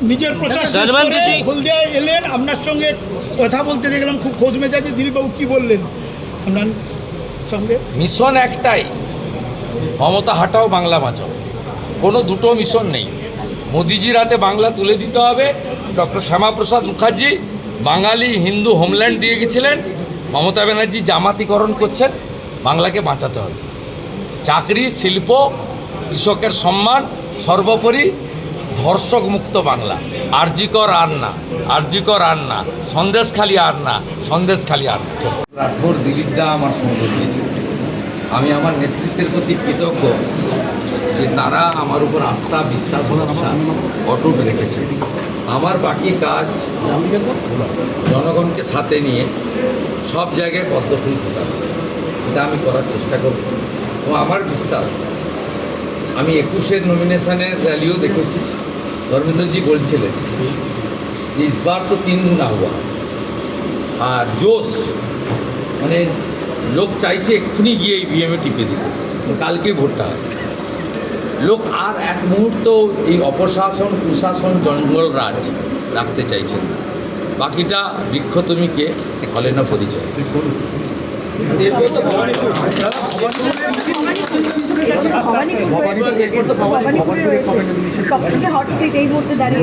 নিজের প্রচার শেষ করে হলদিয়ায় এলেন, আপনার সঙ্গে কথা বলতে দেখলাম, খুব খোঁজ মেজাজে। দিলীপবাবু কি বললেন আপনার সঙ্গে? মিশন একটাই, মমতা হাটাও বাংলা বাঁচাও। কোনো দুটো মিশন নেই। মোদিজির হাতে বাংলা তুলে দিতে হবে। ডক্টর শ্যামাপ্রসাদ মুখার্জি বাঙালি হিন্দু হোমল্যান্ড দিয়ে গেছিলেন, মমতা ব্যানার্জি জামাতিকরণ করছেন। বাংলাকে বাঁচাতে হবে। চাকরি, শিল্প, কৃষকের সম্মান, সর্বোপরি ধর্ষক মুক্ত বাংলা। আরজিকর আর না, আরজিকর আর না, সন্দেশখালি আর না, সন্দেশখালি আর না। রাঠোর দিলীপ দা আমার সঙ্গ দিয়েছে। আমি আমার নেতৃত্বের প্রতি কৃতজ্ঞ যে তারা আমার উপর আস্থা, বিশ্বাস, ভরসা অটুট রেখেছে। আমার বাকি কাজ জনগণকে সাথে নিয়ে সব জায়গায় পদ্মফুল ফোটানো, এটা আমি করার চেষ্টা করব। ও আমার বিশ্বাস, আমি 21-এর নমিনেশনের র্যালিও দেখেছি। ধর্মেন্দ্রজি বলছিলেন যে ইসবার তো 3 গুণা হুয়া। আর জোশ, মানে লোক চাইছে এক্ষুনি গিয়ে ইভিএমে টিপে দিতে, কালকে ভোটটা হবে। লোক আর এক মুহূর্ত এই অপশাসন, কুশাসন, জঙ্গল রাজ রাখতে চাইছেন। বাকিটা বৃক্ষতমিকে হলে না পরিচয়।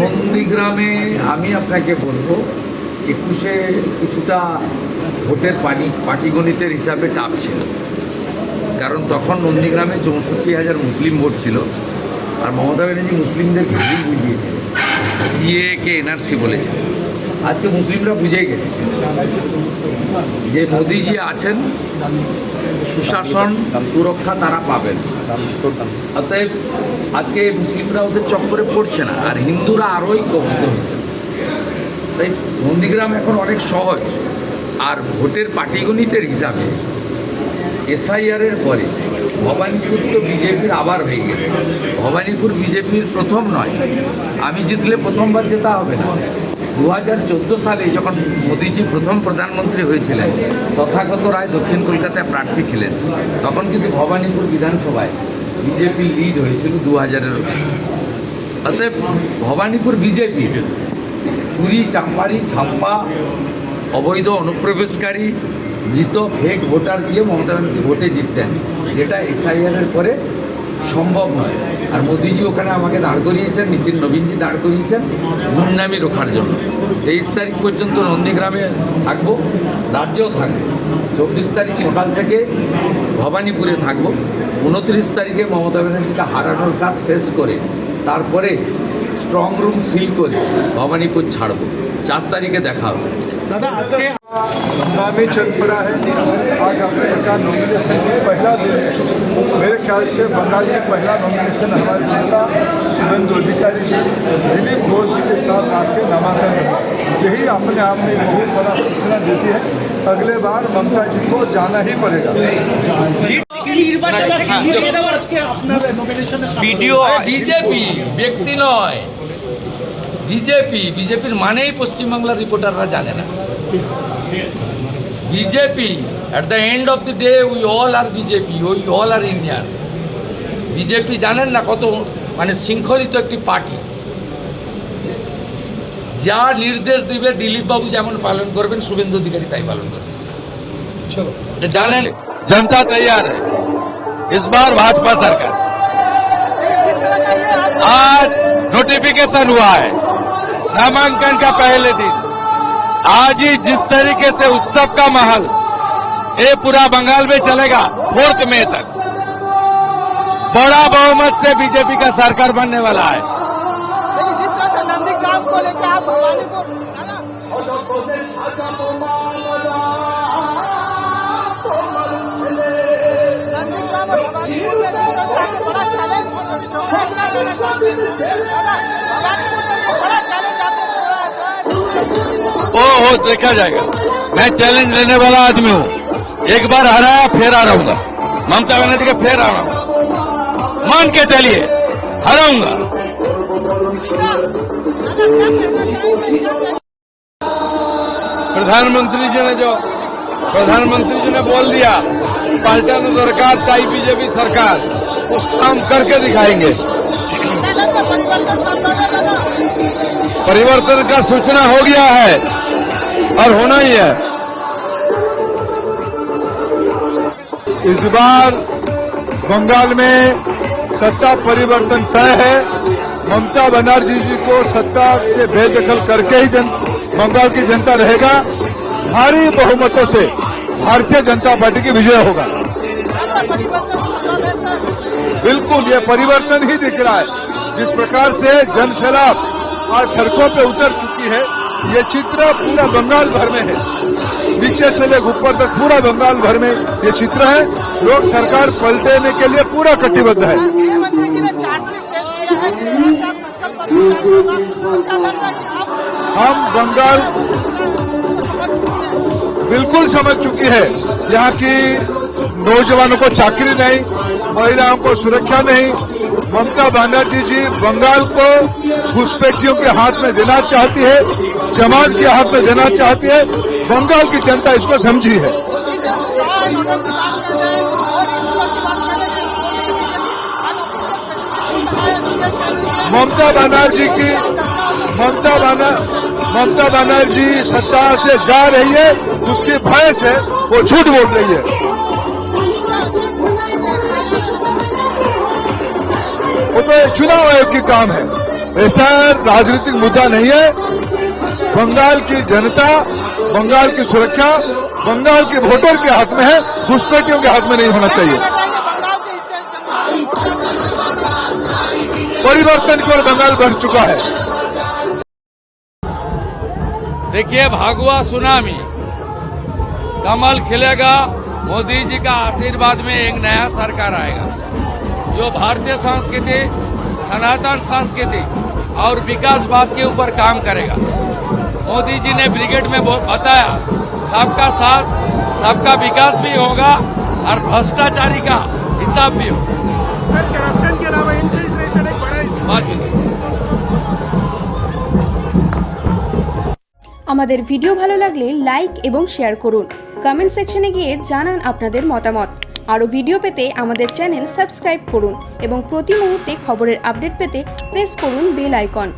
নন্দীগ্রামে আমি আপনাকে বলবো 21-এ কিছুটা ভোটের পাটিগণিতের হিসাবে টাপ ছিল, কারণ তখন নন্দীগ্রামে 64,000 মুসলিম ভোট ছিল। আর মমতা ব্যানার্জি মুসলিমদের ভুল বুঝিয়েছিল, সিএকে এনআরসি বলেছিল। আজকে মুসলিমরা বুঝে গেছে যে মোদিজি আছেন, সুশাসন, সুরক্ষা তারা পাবেন। অতএব আজকে মুসলিমরা ওদের চক্করে পড়ছে না, আর হিন্দুরা আরোই কবিত হয়েছে। তাই নন্দীগ্রাম এখন অনেক সহজ। আর ভোটের পাটিগণিতের হিসাবে এসআইআরের পরে ভবানীপুর তো বিজেপির আবার হয়ে গেছে। ভবানীপুর বিজেপির প্রথম নয়, আমি জিতলে প্রথমবার জেতা হবে না। 2014 সালে যখন মোদিজি প্রথম প্রধানমন্ত্রী হয়েছিলেন, তথাগত রায় দক্ষিণ কলকাতায় প্রার্থী ছিলেন, তখন কিন্তু ভবানীপুর বিধানসভায় বিজেপি লিড হয়েছিল 2000-এরও বেশি। অতএব ভবানীপুর বিজেপির চুরি, চাম্পারি, ছাপ্পা, অবৈধ অনুপ্রবেশকারী, মৃত ফেক ভোটার দিয়ে মমতা ব্যানার্জি ভোটে জিততেন, যেটা এসআইআরের পরে সম্ভব নয়। আর মোদিজি ওখানে আমাকে দাঁড় করিয়েছেন, নিতিন নবীনজি দাঁড় করিয়েছেন গুমনামি রোখার জন্য। 23 তারিখ পর্যন্ত নন্দীগ্রামে থাকবো, রাজ্যেও থাকবো। 24 তারিখ সকাল থেকে ভবানীপুরে থাকবো। 29 তারিখে মমতা ব্যানার্জিকে হারানোর কাজ শেষ করে তারপরে স্ট্রং রুম সিল করে ভবানীপুর ছাড়বো। 4 তারিখে দেখা হবে। দাদা, আজকে में चल पड़ा है। आज अपने का नॉमिनेशन पहला दिन है। मेरे ख्याल से बंगाल में पहला नॉमिनेशन हमारे नेता शुभेंदु अधिकारी जी दिलीप घोष जी के साथ आके नामांकन किया। यही अपने आप में बहुत बड़ा सूचना देती है अगले बार ममता जी को जाना ही पड़ेगा। বিজেপি ব্যক্তি নয়, বিজেপির মানেই পশ্চিমবাংলার রিপোর্টাররা জানে না। BJP at the end of the day we all are BJP, we all are Indian। BJP জানেন না কত মানে শৃঙ্খলিত একটি পার্টি। যা নির্দেশ দিবে দিলীপবাবু যেমন পালন করবেন, শুভেন্দু অধিকারী তাই পালন করবেন। জানেন जनता तैयार है, इस बार भाजपा सरकार। आज नोटिफिकेशन हुआ है नामांकन का पहले दिन। आज ही जिस तरीके से उत्सव का माहौल ये पूरा बंगाल में चलेगा 4 मई तक, बड़ा बहुमत से बीजेपी का सरकार बनने वाला है। जिस तरह से नंदीग्राम को लेकर आप भवानीपुर नंदीग्राम और भवानीपुर में जिस तरह से आगे बड़ा चैलेंज बड़ा चैलेंज आपने छोड़ा हो देखा जाएगा। मैं चैलेंज लेने वाला आदमी हूँ। एक बार हराया फिर हराऊंगा, ममता बनर्जी के फिर हराऊंगा। मान के चलिए हराऊंगा। प्रधानमंत्री जी ने बोल दिया पहचान सरकार चाहिए बीजेपी सरकार, उस काम करके दिखाएंगे। परिवर्तन का सूचना हो गया है और होना ही है। इस बार बंगाल में सत्ता परिवर्तन तय है। ममता बनर्जी जी को सत्ता से बेदखल करके ही बंगाल की जनता रहेगा। भारी बहुमतों से भारतीय जनता पार्टी की विजय होगा। बिल्कुल ये परिवर्तन ही दिख रहा है। जिस प्रकार से जनसैलाब आज सड़कों पे उतर चुकी है, ये चित्र पूरा बंगाल भर में है। नीचे से लेकर ऊपर तक पूरा बंगाल भर में ये चित्र है। लोग सरकार पलटने के लिए पूरा कटिबद्ध है। गृहमंत्री जी ने चार्जशीट पेश किया है, जिस तरह से आप संकल्प पत्र होगा, क्या लग रहा है कि आप हम बंगाल बिल्कुल समझ चुकी है। यहाँ की नौजवानों को चाकरी नहीं, महिलाओं को सुरक्षा नहीं। ममता बनर्जी जी बंगाल को घुसपैठियों के हाथ में देना चाहती है, जमात के हाथ में देना चाहती है। बंगाल की जनता इसको समझी है। ममता बनर्जी सत्ता से जा रही है, उसके भय से वो झूठ बोल रही है। वो तो चुनाव आयोग की काम है, ऐसा राजनीतिक मुद्दा नहीं है। बंगाल की जनता, बंगाल की सुरक्षा बंगाल के वोटर के हाथ में है, घुसपैठियों के हाथ में नहीं होना चाहिए। परिवर्तन की ओर बंगाल बढ़ चुका है। देखिए, भागुआ सुनामी, कमल खिलेगा। मोदी जी का आशीर्वाद में एक नया सरकार आएगा जो भारतीय संस्कृति, सनातन संस्कृति और विकासवाद के ऊपर काम करेगा। मोदी जी ने ब्रिगेड में बताया, सबका साथ, सबका विकास भी होगा और भ्रष्टाचारी का हिसाब भी होगा। करप्शन के अलावा इन्फिल्ट्रेशन एक बड़ा আমাদের ভিডিও ভালো লাগলে লাইক এবং শেয়ার করুন। কমেন্ট সেকশনে গিয়ে জানান আপনাদের মতামত। আরও ভিডিও পেতে আমাদের চ্যানেল সাবস্ক্রাইব করুন এবং প্রতি মুহূর্তে খবরের আপডেট পেতে প্রেস করুন বেল আইকন।